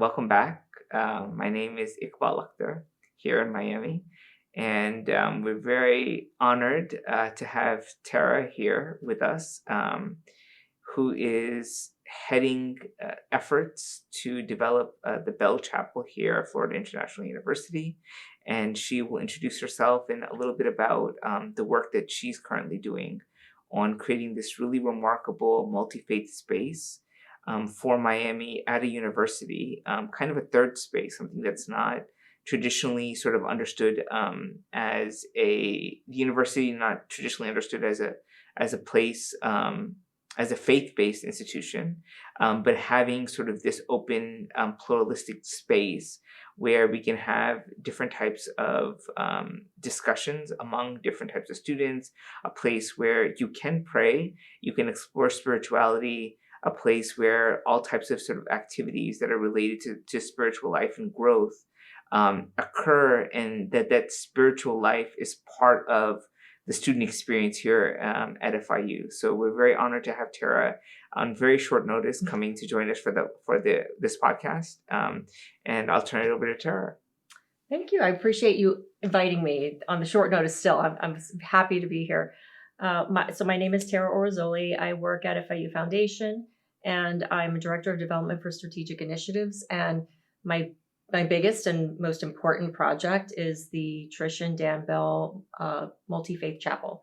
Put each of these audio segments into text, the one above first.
welcome back. My name is Iqbal Akhtar here in Miami, and we're very honored to have Tara here with us, who is heading efforts to develop the Bell Chapel here at Florida International University. And she will introduce herself and a little bit about the work that she's currently doing on creating this really remarkable multi-faith space for Miami at a university, kind of a third space, something that's not traditionally sort of understood as the university, not traditionally understood as a place, as a faith-based institution, but having sort of this open, pluralistic space where we can have different types of discussions among different types of students, a place where you can pray, you can explore spirituality, a place where all types of sort of activities that are related to spiritual life and growth occur, and that spiritual life is part of the student experience here at FIU. So we're very honored to have Tara on very short notice coming to join us for this podcast. And I'll turn it over to Tara. Thank you. I appreciate you inviting me on the short notice still. I'm happy to be here. So my name is Tara Orezoli. I work at FIU Foundation, and I'm Director of Development for Strategic Initiatives. And my biggest and most important project is the Trish and Dan Bell Multifaith Chapel.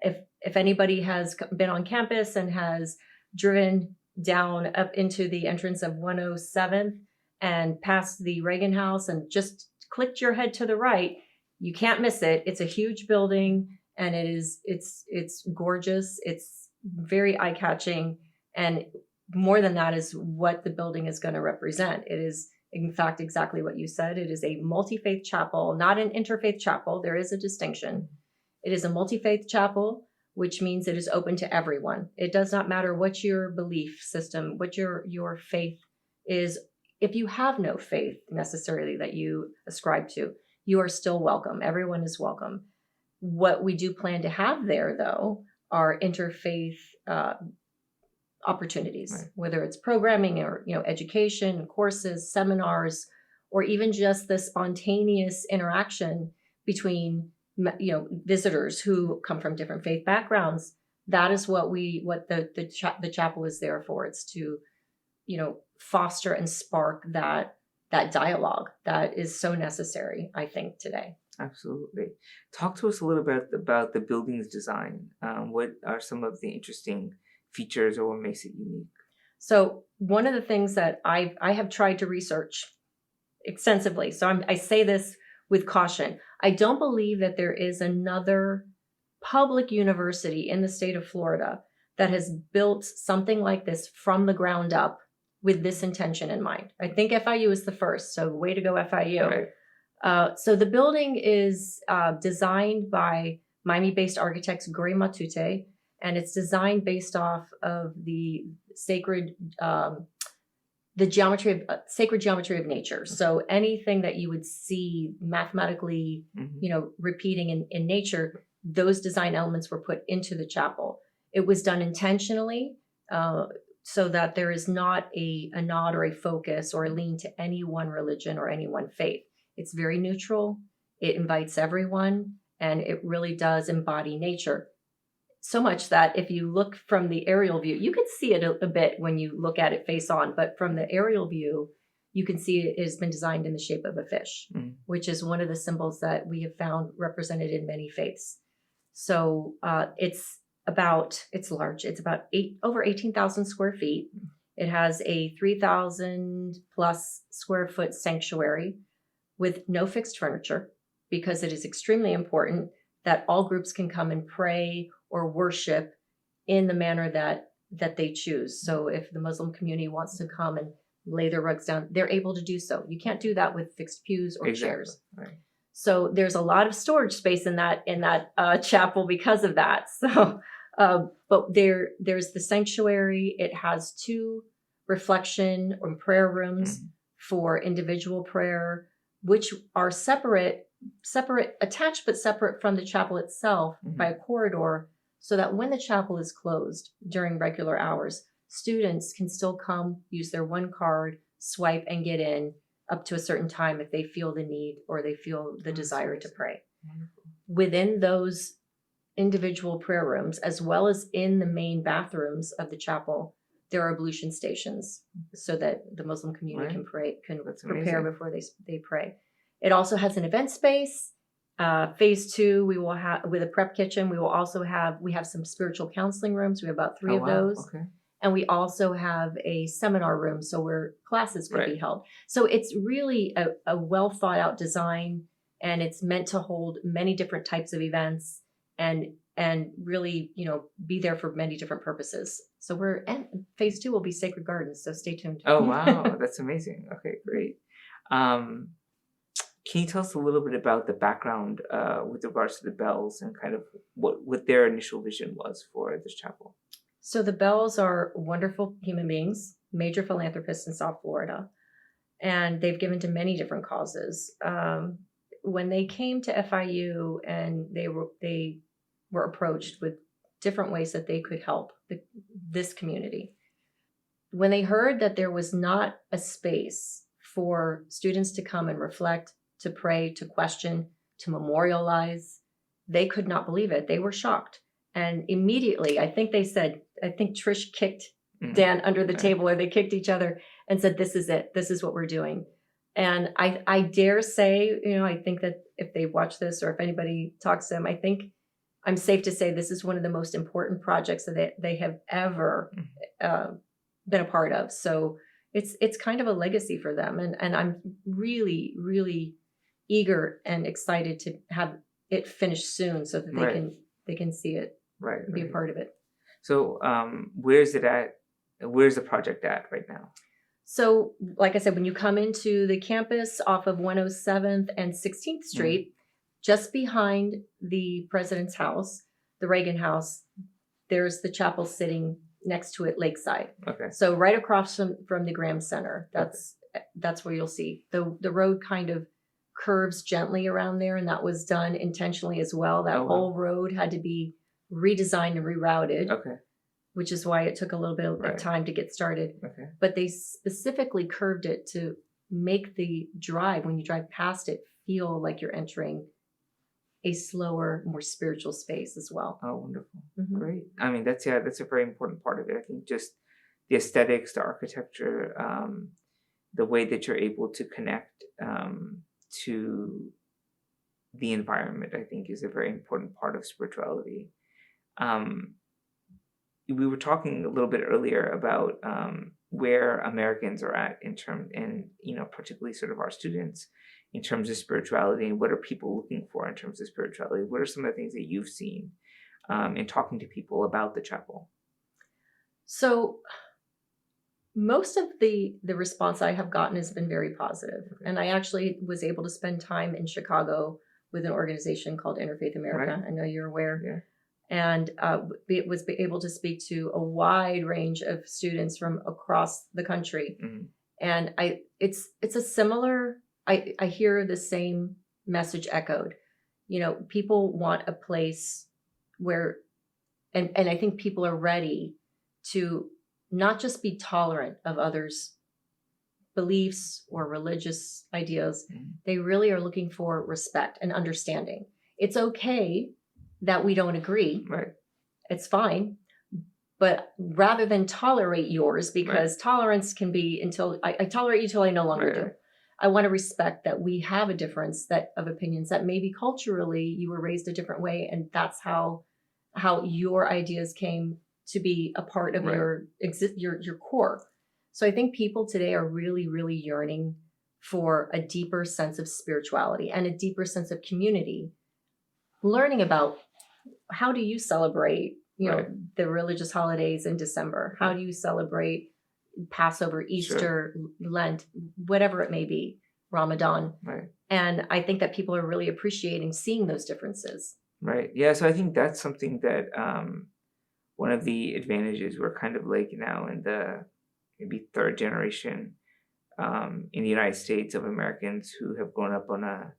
If anybody has been on campus and has driven down up into the entrance of 107th and past the Reagan House and just clicked your head to the right, you can't miss it. It's a huge building, and it's gorgeous. It's very eye-catching, and more than that is what the building is going to represent. It is, in fact, exactly what you said. It is a multi-faith chapel, not an interfaith chapel. There is a distinction. It is a multi-faith chapel, which means it is open to everyone. It does not matter what your belief system, what your faith is. If you have no faith necessarily that you ascribe to, you are still welcome. Everyone is welcome. What we do plan to have there, though, are interfaith opportunities, right, whether it's programming or education, courses, seminars, or even just the spontaneous interaction between visitors who come from different faith backgrounds. That is what the chapel is there for. It's to foster and spark that dialogue that is so necessary, I think, today. Absolutely. Talk to us a little bit about the building's design. What are some of the interesting features, or what makes it unique? So one of the things that I have tried to research extensively, so I say this with caution, I don't believe that there is another public university in the state of Florida that has built something like this from the ground up with this intention in mind. I think FIU is the first, so way to go, FIU. Right. So the building is designed by Miami-based architects Gray Matute, and it's designed based off of the sacred geometry of nature. So anything that you would see mathematically, repeating in nature, those design elements were put into the chapel. It was done intentionally so that there is not a nod or a focus or a lean to any one religion or any one faith. It's very neutral. It invites everyone, and it really does embody nature. So much that if you look from the aerial view, you can see it a bit when you look at it face on, but from the aerial view, you can see it has been designed in the shape of a fish, which is one of the symbols that we have found represented in many faiths. So it's large. It's about over 18,000 square feet. It has a 3,000 plus square foot sanctuary with no fixed furniture, because it is extremely important that all groups can come and pray or worship in the manner that they choose. So if the Muslim community wants to come and lay their rugs down, they're able to do so. You can't do that with fixed pews or chairs. Right. So there's a lot of storage space in that chapel because of that. So, but there's the sanctuary. It has 2 reflection or prayer rooms for individual prayer, which are separate, attached but separate from the chapel itself by a corridor, so that when the chapel is closed during regular hours, students can still come, use their one card, swipe and get in up to a certain time if they feel the need or they feel the desire to pray. Wonderful. Within those individual prayer rooms, as well as in the main bathrooms of the chapel, there are ablution stations so that the Muslim community can That's prepare amazing. before they pray. It also has an event space. Phase 2, we will have with a prep kitchen. We have some spiritual counseling rooms. We have about 3 of those. Okay. And we also have a seminar room, so where classes could be held. So it's really a well thought out design, and it's meant to hold many different types of events and really, be there for many different purposes. So phase 2 will be Sacred Gardens. So stay tuned. Oh, wow. That's amazing. Okay, great. Can you tell us a little bit about the background with regards to the Bells and kind of what their initial vision was for this chapel? So the Bells are wonderful human beings, major philanthropists in South Florida, and they've given to many different causes. When they came to FIU and they were approached with different ways that they could help this community, when they heard that there was not a space for students to come and reflect, to pray, to question, to memorialize, they could not believe it. They were shocked. And immediately, I think Trish kicked Dan under the table, or they kicked each other and said, "This is it. This is what we're doing." And I dare say, I think that if they watch this or if anybody talks to them, I think I'm safe to say this is one of the most important projects that they have ever been a part of. So it's kind of a legacy for them. And I'm really, really eager and excited to have it finished soon so that they can see it. Be a part of it. So where's it at? Where's the project at right now? So like I said, when you come into the campus off of 107th and 16th Street, just behind the president's house, the Reagan House, there's the chapel sitting next to it lakeside. Okay. So right across from the Graham Center, that's where you'll see. The road kind of curves gently around there, and that was done intentionally as well. That whole road had to be redesigned and rerouted, which is why it took a little bit of time to get started. But they specifically curved it to make the drive, when you drive past it, feel like you're entering a slower, more spiritual space as well. Oh, wonderful. Great. I mean, that's a very important part of it. I think just the aesthetics, the architecture, the way that you're able to connect to the environment, I think, is a very important part of spirituality. We were talking a little bit earlier about where Americans are at particularly sort of our students in terms of spirituality, and what are people looking for in terms of spirituality? What are some of the things that you've seen in talking to people about the chapel? So most of the response I have gotten has been very positive. And I actually was able to spend time in Chicago with an organization called Interfaith America. I know you're aware. Yeah. And was able to speak to a wide range of students from across the country. And it's a similar, I hear the same message echoed. People want a place where, and I think people are ready to not just be tolerant of others' beliefs or religious ideas. They really are looking for respect and understanding. It's okay that we don't agree. It's fine. But rather than tolerate yours, because tolerance can be until I tolerate you till I no longer do. I want to respect that we have a difference of opinions, that maybe culturally you were raised a different way, and that's how your ideas came to be a part of your core. So I think people today are really, really yearning for a deeper sense of spirituality and a deeper sense of community. Learning about how do you celebrate, the religious holidays in December? How do you celebrate Passover, Easter, Lent, whatever it may be, Ramadan? And I think that people are really appreciating seeing those differences. Yeah. So I think that's something that one of the advantages, we're kind of like now in the maybe third generation in the United States of Americans who have grown up on a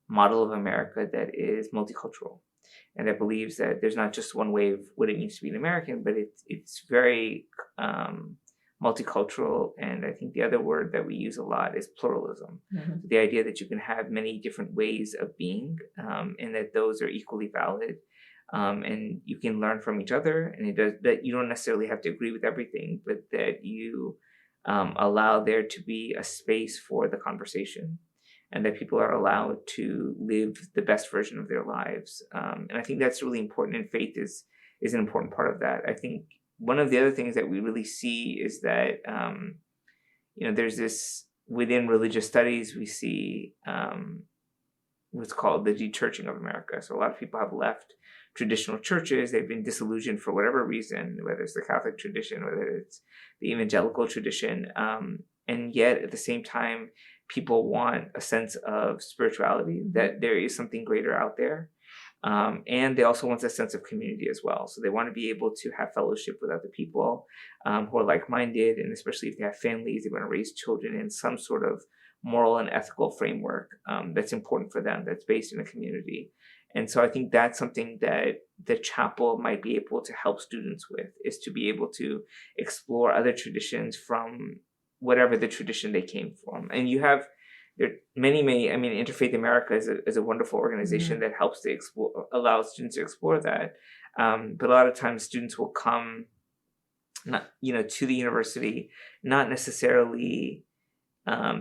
model of America that is multicultural, and that believes that there's not just one way of what it means to be an American, but it's very multicultural, and I think the other word that we use a lot is pluralism. Mhm. The idea that you can have many different ways of being, and that those are equally valid, and you can learn from each other, and it does that you don't necessarily have to agree with everything, but that you allow there to be a space for the conversation, and that people are allowed to live the best version of their lives. And I think that's really important, and faith is an important part of that. I think one of the other things that we really see is that there's this within religious studies we see what's called the de-churching of America. So a lot of people have left traditional churches. They've been disillusioned for whatever reason, whether it's the Catholic tradition, whether it's the evangelical tradition, and yet at the same time, people want a sense of spirituality, that there is something greater out there. And they also want a sense of community as well. So they want to be able to have fellowship with other people who are like-minded, and especially if they have families, they want to raise children in some sort of moral and ethical framework that's important for them, that's based in a community. And so I think that's something that the chapel might be able to help students with, is to be able to explore other traditions from whatever the tradition they came from. And you have there are many, I mean, Interfaith America is a wonderful organization that helps to allow students to explore that. But a lot of times students will come to the university, not necessarily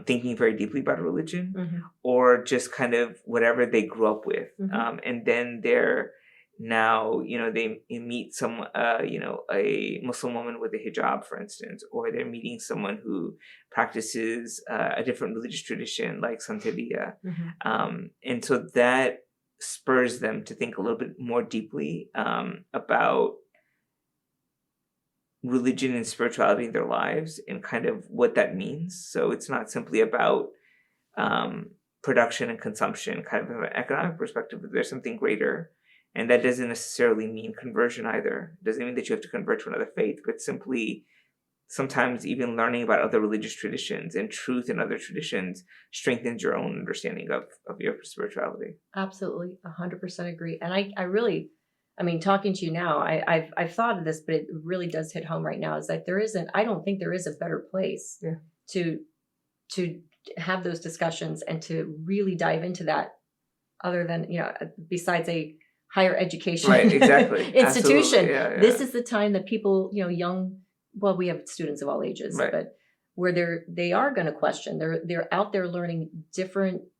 thinking very deeply about religion, or just kind of whatever they grew up with. And then they're now, they meet some, a Muslim woman with a hijab, for instance, or they're meeting someone who practices a different religious tradition like Santeria. And so that spurs them to think a little bit more deeply about religion and spirituality in their lives and kind of what that means. So it's not simply about production and consumption, kind of an economic perspective, but there's something greater. And that doesn't necessarily mean conversion either. It doesn't mean that you have to convert to another faith, but simply sometimes even learning about other religious traditions and truth in other traditions strengthens your own understanding of your spirituality. Absolutely, 100% agree. And I really, talking to you now, I've thought of this, but it really does hit home right now, is that I don't think there is a better place to have those discussions and to really dive into that, other than, besides a higher education institution. This is the time that people, we have students of all ages, but where they are going to question. They're out there learning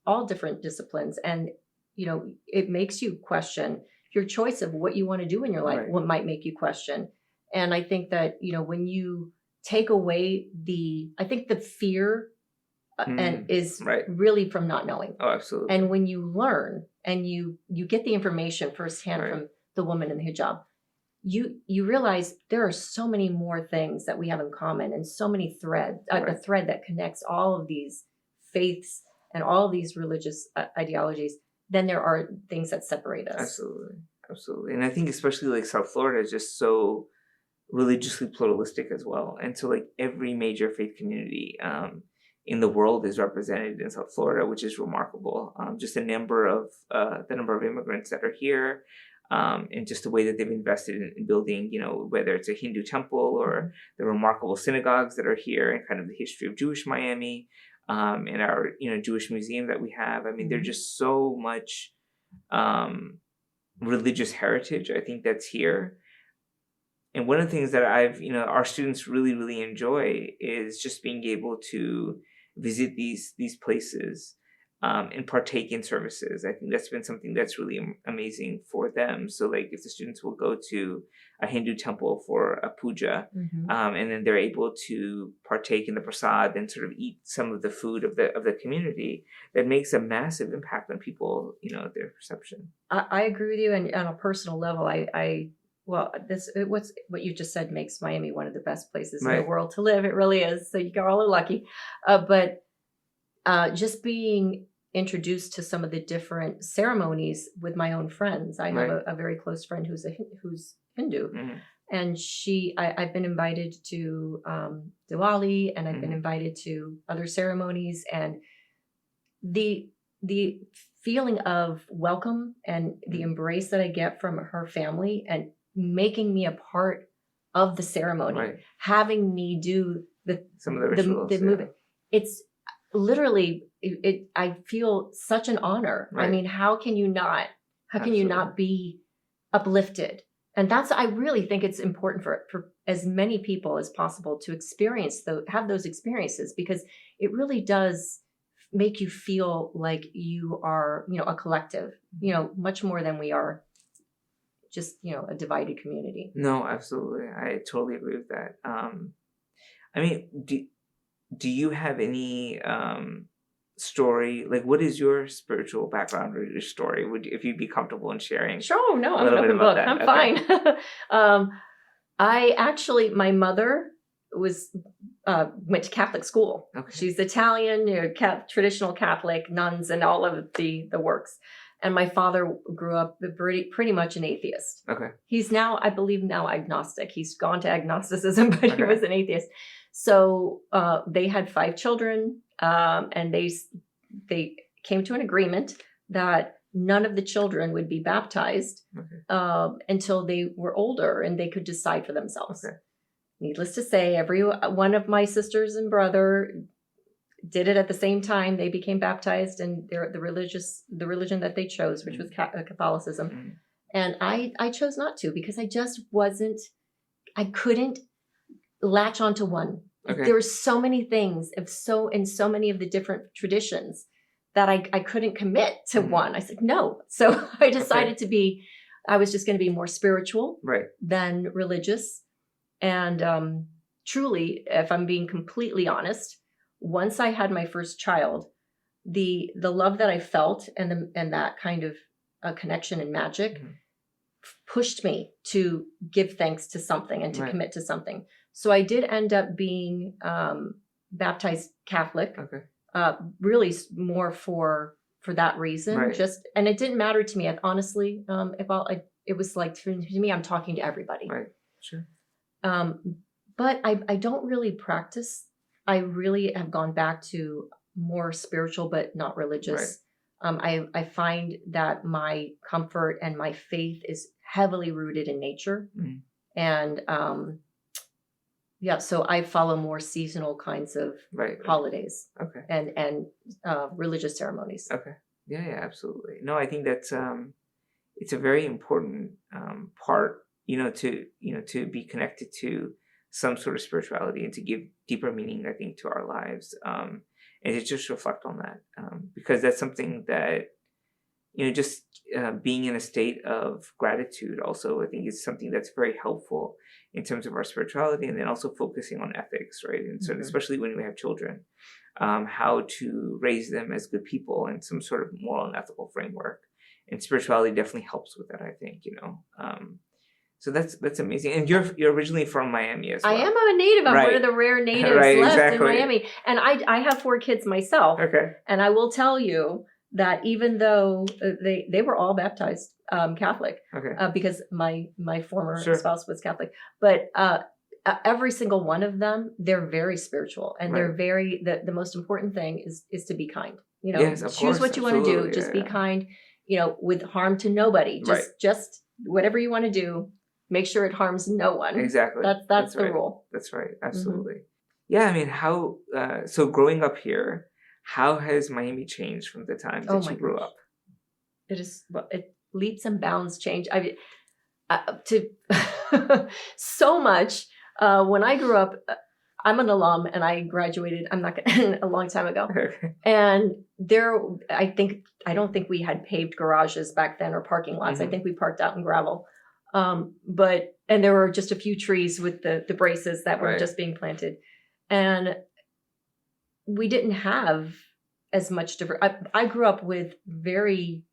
all different disciplines, and it makes you question your choice of what you want to do in your life. What might make you question. And I think that when you take away the fear and is really from not knowing. Oh, absolutely. And when you learn and you get the information firsthand from the woman in the hijab, you realize there are so many more things that we have in common, and so many threads, a thread that connects all of these faiths and all of these religious ideologies, than there are things that separate us. Absolutely. And I think especially like South Florida is just so religiously pluralistic as well. And so like every major faith community in the world is represented in South Florida, which is remarkable. Just the number of immigrants that are here, and just the way that they've invested in building, whether it's a Hindu temple or the remarkable synagogues that are here, and kind of the history of Jewish Miami, and our Jewish museum that we have. There's just so much religious heritage, I think, that's here. And one of the things that our students really, really enjoy is just being able to visit these places and partake in services. I think that's been something that's really amazing for them. So like if the students will go to a Hindu temple for a puja, and then they're able to partake in the prasad and sort of eat some of the food of the community, that makes a massive impact on people, their perception. I agree with you. And on a personal level, what you just said makes Miami one of the best places in the world to live. It really is. So you all are lucky. But just being introduced to some of the different ceremonies with my own friends. I have a very close friend who's Hindu, and I've been invited to Diwali, and I've been invited to other ceremonies, and the feeling of welcome and the embrace that I get from her family, and making me a part of the ceremony, having me do some of the rituals. The movement. It's literally, I feel such an honor. Right. I mean, how can you not be uplifted? And I really think it's important for as many people as possible to have those experiences, because it really does make you feel like you are, a collective, much more than we are just, a divided community. No, absolutely. I totally agree with that. I mean, do you have any story? Like, what is your spiritual background or your story? If you'd be comfortable in sharing? Sure. No, I'm an open book. I'm fine. My mother went to Catholic school. Okay. She's Italian, traditional Catholic, nuns and all of the works. And my father grew up pretty much an atheist. Okay. He's now, I believe, agnostic. He's gone to agnosticism, but he was an atheist. So they had 5 children, and they came to an agreement that none of the children would be baptized until they were older and they could decide for themselves. Okay. Needless to say, every one of my sisters and brother did it at the same time. They became baptized, and the religion that they chose, which was Catholicism. Mm-hmm. And I chose not to, because I couldn't latch onto one. Okay. There were so many things in so many of the different traditions that I couldn't commit to one. I said no. So I decided I was just going to be more spiritual than religious. And truly, if I'm being completely honest, once I had my first child, the love that I felt and that kind of connection and magic pushed me to give thanks to something and to commit to something. So I did end up being baptized Catholic, really more for that reason. And it didn't matter to me. Honestly, it was like, to me, I'm talking to everybody. Right. Sure. But I don't really practice. I really have gone back to more spiritual, but not religious. Right. I find that my comfort and my faith is heavily rooted in nature. Mm. And so I follow more seasonal kinds of holidays and religious ceremonies. Okay. Yeah, absolutely. No, I think that's it's a very important part, to be connected to some sort of spirituality and to give deeper meaning, I think, to our lives, and to just reflect on that, because that's something that, just being in a state of gratitude also, I think, is something that's very helpful in terms of our spirituality, and then also focusing on ethics, right? And so, especially when we have children, how to raise them as good people in some sort of moral and ethical framework. And spirituality definitely helps with that, I think, So that's amazing. And you're originally from Miami as well. I am a native. I'm one of the rare natives left in Miami. And I have 4 kids myself. Okay. And I will tell you that even though they were all baptized Catholic, because my former spouse was Catholic, but every single one of them, they're very spiritual, and they're very, the most important thing is to be kind. Choose what you want to do. Just be kind, with harm to nobody. Just whatever you want to do, make sure it harms no one. Exactly. That's the rule. That's right. Absolutely. Mm-hmm. Yeah. I mean, so growing up here, how has Miami changed from the time that you grew up? It leaps and bounds change. So much. When I grew up, I'm an alum and I graduated, a long time ago. And I don't think we had paved garages back then or parking lots. Mm-hmm. I think we parked out in gravel. And there were just a few trees with the braces that were just being planted. And we didn't have as much I grew up with very,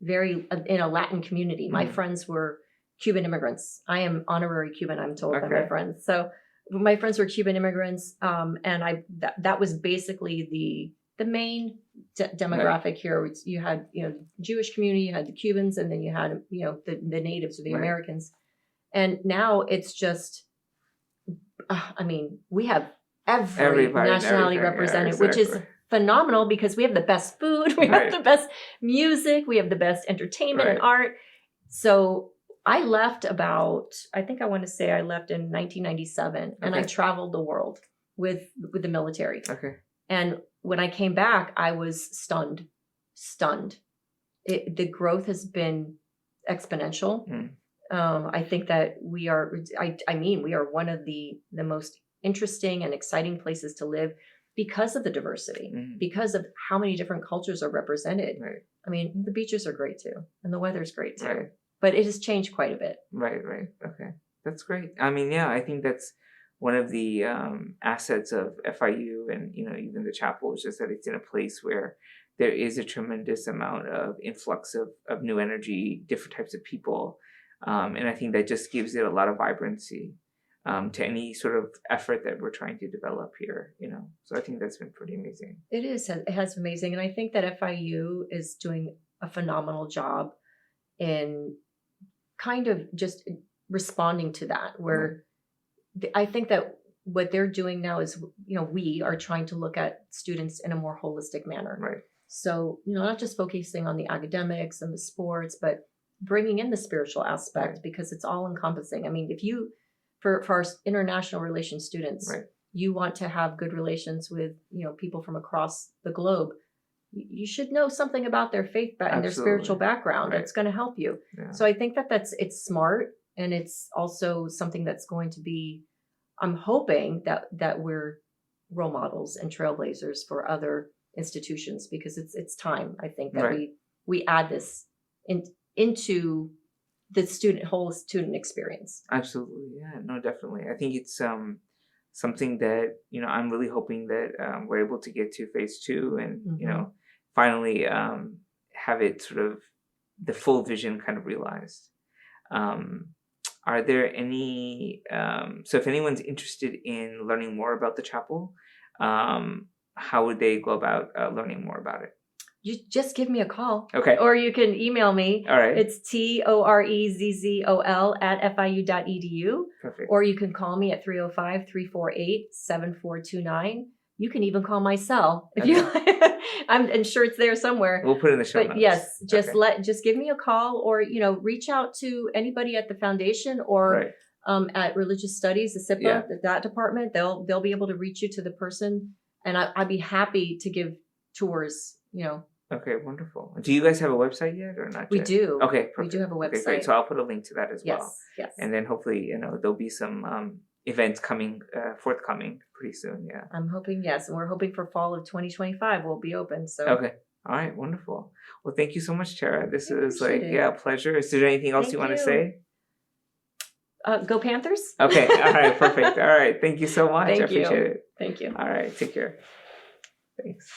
very, in a Latin community. Mm-hmm. My friends were Cuban immigrants. I am honorary Cuban, I'm told by my friends. So my friends were Cuban immigrants. And that was basically the main demographic here. You had, Jewish community, you had the Cubans, and then you had, the natives or the Americans. And now it's just, we have every nationality represented, which is phenomenal, because we have the best food, we have the best music, we have the best entertainment and art. So I left I left in 1997, and I traveled the world with the military. Okay. And when I came back, I was stunned. The growth has been exponential. I think that we are, we are one of the most interesting and exciting places to live because of the diversity, because of how many different cultures are represented. Right. I mean, the beaches are great too, and the weather's great too. Right. But it has changed quite a bit. Right. Okay. That's great. I mean, yeah, I think that's one of the assets of FIU and, even the chapel is just that it's in a place where there is a tremendous amount of influx of new energy, different types of people. And I think that just gives it a lot of vibrancy to any sort of effort that we're trying to develop here, So I think that's been pretty amazing. It is. It has been amazing. And I think that FIU is doing a phenomenal job in kind of just responding to that, where I think that what they're doing now is, we are trying to look at students in a more holistic manner. Right. So, not just focusing on the academics and the sports, but bringing in the spiritual aspect, because it's all encompassing. I mean, if you, for our international relations students, you want to have good relations with, people from across the globe, you should know something about their faith and their spiritual background. That's going to help you. Yeah. So I think that it's smart, and it's also something that's going to be, I'm hoping that we're role models and trailblazers for other institutions, because it's time, I think, that we add this into the whole student experience. Absolutely. Yeah, no, definitely. I think it's something that, I'm really hoping that we're able to get to phase 2 and, finally have it sort of the full vision kind of realized. Are there any, so if anyone's interested in learning more about the chapel, how would they go about learning more about it? You just give me a call. Okay. Or you can email me. All right. It's torezzol@fiu.edu. Perfect. Or you can call me at 305-348-7429. You can even call my cell if you. I'm sure it's there somewhere. We'll put it in the show notes. Yes, just give me a call, or reach out to anybody at the foundation or at Religious Studies, the SIPA, that department. They'll be able to reach you to the person, and I'd be happy to give tours. Okay, wonderful. Do you guys have a website yet or not yet? We do. Okay, perfect. We do have a website. Okay, great. So I'll put a link to that as well. Yes. And then hopefully, there'll be some events forthcoming pretty soon. Yeah. I'm hoping, yes. And we're hoping for fall of 2025 we'll be open. So. Okay. All right. Wonderful. Well, thank you so much, Tara. This is a pleasure. Is there anything else you want to say? Go Panthers. Okay. All right. Perfect. All right. Thank you so much. Thank I appreciate it. Thank you. All right. Take care. Thanks.